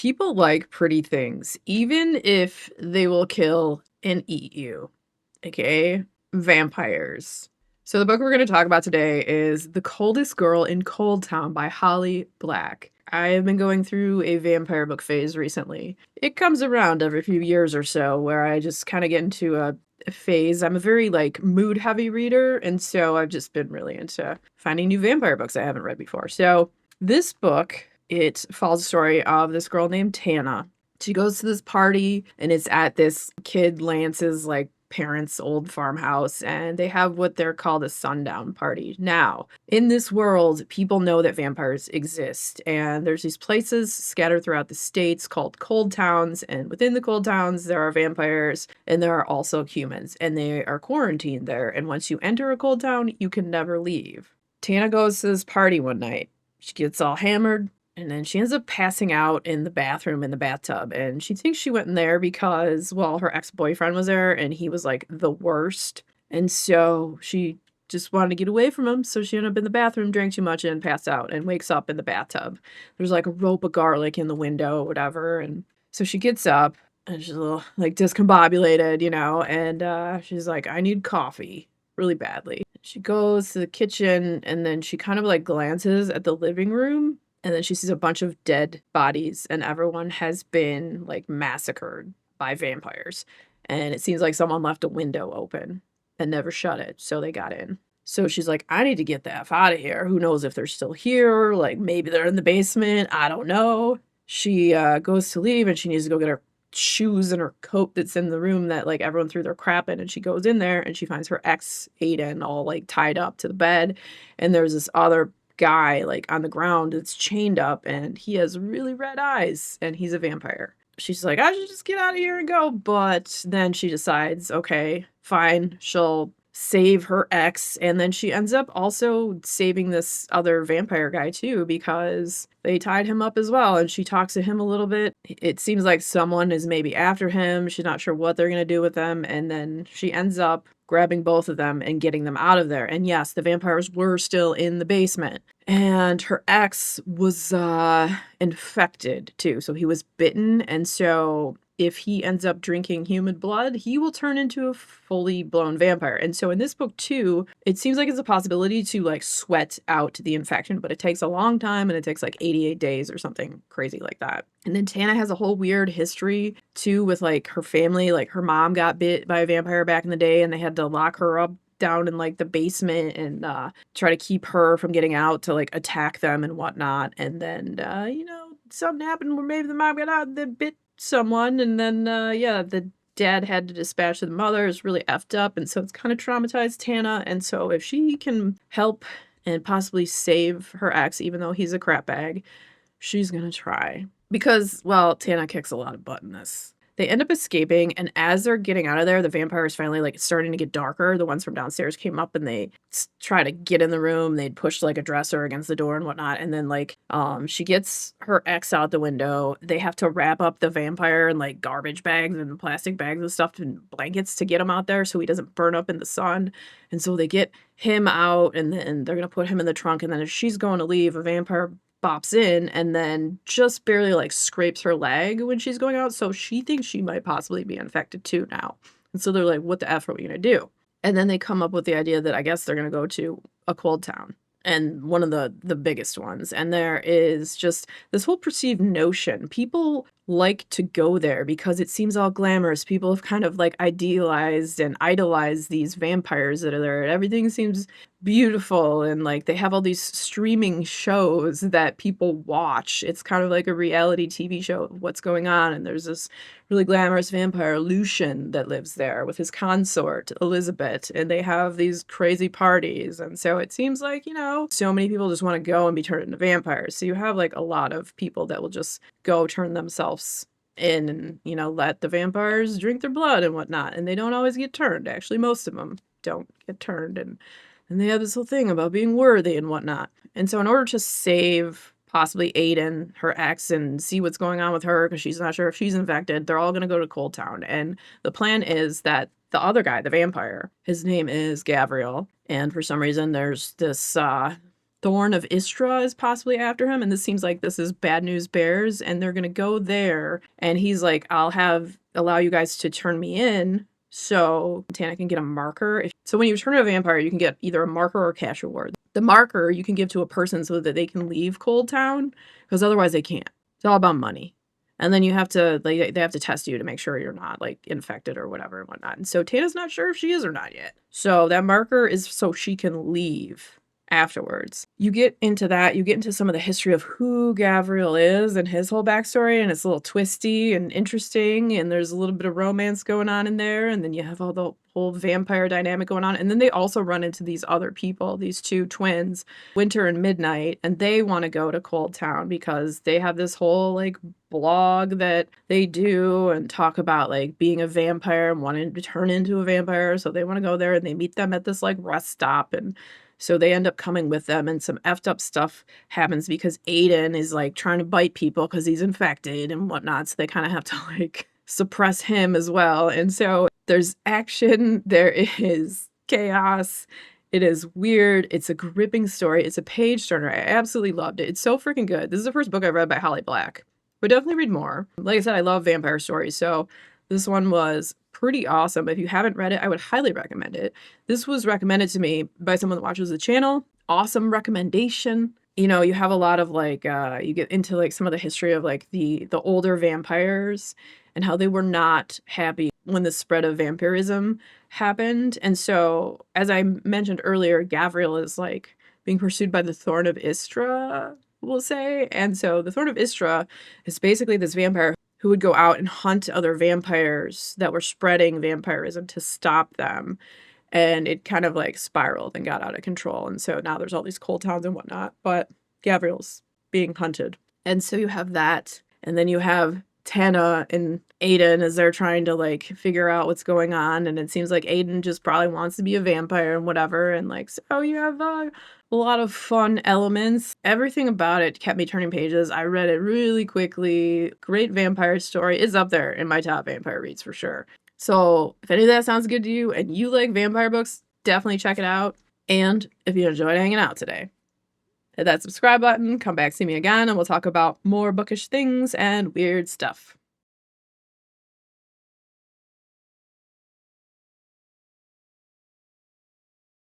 People like pretty things, even if they will kill and eat you, aka vampires. So, the book we're going to talk about today is The Coldest Girl in Coldtown by Holly Black. I have been going through a vampire book phase recently. It comes around every few years or so where I just kind of get into a phase. I'm a very mood heavy reader, and so I've just been really into finding new vampire books I haven't read before. So, this book, it follows the story of this girl named Tana. She goes to this party and it's at this kid Lance's parents' old farmhouse, and they have what they're called a sundown party. Now, in this world, people know that vampires exist, and there's these places scattered throughout the states called cold towns, and within the cold towns there are vampires and there are also humans, and they are quarantined there, and once you enter a cold town, you can never leave. Tana goes to this party one night. She gets all hammered, and then she ends up passing out in the bathroom in the bathtub. And she thinks she went in there because, well, her ex-boyfriend was there and he was like the worst. And so she just wanted to get away from him. So she ended up in the bathroom, drank too much, and passed out and wakes up in the bathtub. There's like a rope of garlic in the window or whatever. And so she gets up and she's a little discombobulated, and she's like, I need coffee really badly. She goes to the kitchen and then she kind of glances at the living room. And then she sees a bunch of dead bodies, and everyone has been massacred by vampires. And it seems like someone left a window open and never shut it, so they got in. So she's like, I need to get the F out of here. Who knows if they're still here? Maybe they're in the basement. I don't know. She goes to leave, and she needs to go get her shoes and her coat that's in the room that everyone threw their crap in. And she goes in there, and she finds her ex, Aiden, all tied up to the bed. And there's this other guy on the ground that's chained up, and he has really red eyes, and he's a vampire. She's like, I should just get out of here and go. But then she decides, okay, fine, she'll save her ex, and then she ends up also saving this other vampire guy too, because they tied him up as well, and she talks to him a little bit. It seems like someone is maybe after him. She's not sure what they're going to do with them, and then she ends up grabbing both of them and getting them out of there. And yes, the vampires were still in the basement, and her ex was infected too, so he was bitten, and so if he ends up drinking human blood, he will turn into a fully blown vampire. And so in this book too, it seems like it's a possibility to sweat out the infection, but it takes a long time, and it takes 88 days or something crazy like that. And then Tana has a whole weird history too with her family. Her mom got bit by a vampire back in the day, and they had to lock her up down in the basement and try to keep her from getting out to attack them and whatnot. And then something happened where maybe the mom got out and then bit someone, and then the dad had to dispatch the mother. Is really effed up, and so it's kind of traumatized Tana. And so if she can help and possibly save her ex, even though he's a crap bag, she's gonna try, because, well, Tana kicks a lot of butt in this. They end up escaping, and as they're getting out of there, the vampires finally starting to get darker. The ones from downstairs came up, and they try to get in the room. They'd push a dresser against the door and whatnot. And then she gets her ex out the window. They have to wrap up the vampire in garbage bags and plastic bags and stuff and blankets to get him out there so he doesn't burn up in the sun. And so they get him out, and then they're gonna put him in the trunk. And then as she's going to leave, a vampire bops in and then just barely scrapes her leg when she's going out. So she thinks she might possibly be infected too now. And so they're like, what the F are we going to do? And then they come up with the idea that I guess they're going to go to a cold town, and one of the biggest ones. And there is just this whole perceived notion. People like to go there because it seems all glamorous. People have kind of idealized and idolized these vampires that are there. Everything seems beautiful, and they have all these streaming shows that people watch. It's kind of like a reality TV show of what's going on, and there's this really glamorous vampire, Lucian, that lives there with his consort, Elizabeth, and they have these crazy parties. And so it seems so many people just want to go and be turned into vampires. So you have a lot of people that will just go turn themselves in and, let the vampires drink their blood and whatnot. And they don't always get turned. Actually, most of them don't get turned. And they have this whole thing about being worthy and whatnot. And so in order to save possibly Aiden, her ex, and see what's going on with her, because she's not sure if she's infected, they're all going to go to Coldtown. And the plan is that the other guy, the vampire, his name is Gabriel. And for some reason, there's this Thorn of Istra is possibly after him, and this seems like this is Bad News Bears, and they're gonna go there, and he's like, allow you guys to turn me in so Tana can get a marker. So when you turn a vampire, you can get either a marker or cash reward. The marker you can give to a person so that they can leave Coldtown, because otherwise they can't. It's all about money. And then you have to, like, they have to test you to make sure you're not, like, infected or whatever and whatnot. And so Tana's not sure if she is or not yet. So that marker is so she can leave afterwards. You get into that, you get into some of the history of who Gavriel is and his whole backstory, and it's a little twisty and interesting, and there's a little bit of romance going on in there, and then you have all the whole vampire dynamic going on, and then they also run into these other people, these two twins, Winter and Midnight, and they want to go to Coldtown because they have this whole, like, blog that they do and talk about, like, being a vampire and wanting to turn into a vampire, so they want to go there, and they meet them at this, like, rest stop, and so they end up coming with them, and some effed up stuff happens because Aiden is, like, trying to bite people because he's infected and whatnot, so they kind of have to, like, suppress him as well. And so there's action, there is chaos, it is weird, it's a gripping story, it's a page turner. I absolutely loved it. It's so freaking good. This is the first book I read by Holly Black. Would definitely read more. Like I said, I love vampire stories, so this one was pretty awesome. If you haven't read it, I would highly recommend it. This was recommended to me by someone that watches the channel. Awesome recommendation. You know, you have a lot of, like, you get into, like, some of the history of, like, the older vampires and how they were not happy when the spread of vampirism happened. And so, as I mentioned earlier, Gavriel is, like, being pursued by the Thorn of Istra, we'll say. And so the Thorn of Istra is basically this vampire who would go out and hunt other vampires that were spreading vampirism to stop them. And it kind of, like, spiraled and got out of control. And so now there's all these cold towns and whatnot, but Gavriel's being hunted. And so you have that. And then you have Tana and Aiden as they're trying to, like, figure out what's going on. And it seems like Aiden just probably wants to be a vampire and whatever. And, like, so you have a lot of fun elements. Everything about it kept me turning pages. I read it really quickly. Great vampire story. Is up there in my top vampire reads for sure. So if any of that sounds good to you and you like vampire books, definitely check it out. And if you enjoyed hanging out today, hit that subscribe button, come back, see me again, and we'll talk about more bookish things and weird stuff.